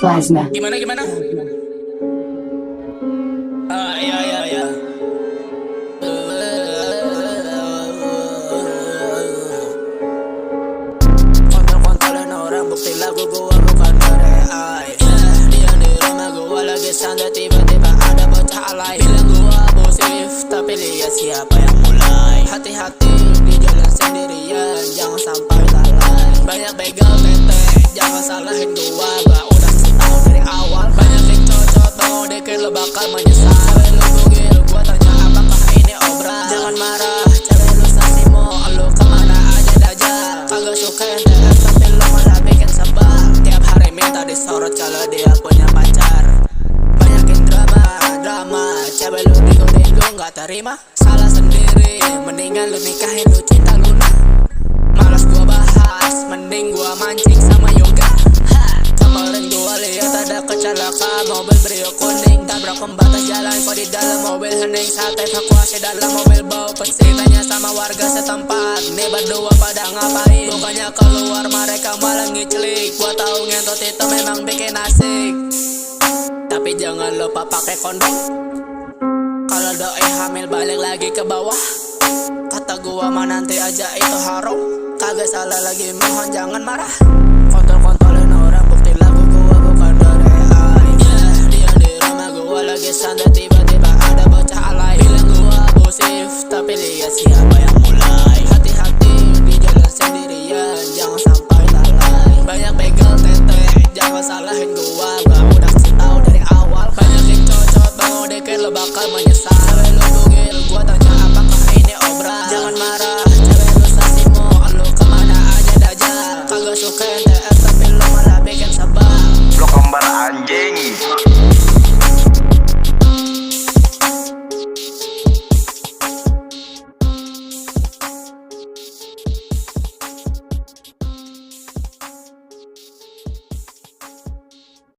Plasma. Gimana? Ya. Kontrol-kontrolin orang, bukti lagu gua bukan AI. Dia di rumah gua lagi santai, tiba-tiba ada bocah alay. Bilang gua abusif, tapi lihat siapa yang mulai. Hati-hati di jalan sendirian, jangan sampai lalai. Banyak begal bete, jangan salahin gua udah kasih tahu dari awal. Banyak yang cocok, mau dikit lo bakal menyesal. Cewek lu bugil, gua tanya apakah ini obral. Jangan marah, cewek lu sasimo, lu kemana aja dajal. Kagak suka NTF tapi lu malah bikin sebal. Tiap hari minta disorot kalau dia punya pacar. Banyakin drama, cewek lu digo gak terima. Salah sendiri, mendingan lu nikahin lu cinta Luna. Malas gua bahas, mending gua mancing sama yoga. Kemarin gua lihat ada kecelakaan mobil Brio kuning tabrak pembatas jalan. Kok di dalam mobil hening, saat evakuasi dalam mobil bau pesing. Tanya sama warga setempat, nih berdua pada ngapain? Bukannya keluar mereka malah ngiclik. Gua tahu ngentot itu memang bikin asik, tapi jangan lupa pakai kondom. Kalau doi hamil balik lagi ke bawah. Kata gua mah nanti aja itu haram. Kagak salah lagi, mohon jangan marah. Kontrol-kontrolin orang, bukti lagu gua bukan dari AI. Dia di rumah gua lagi santai,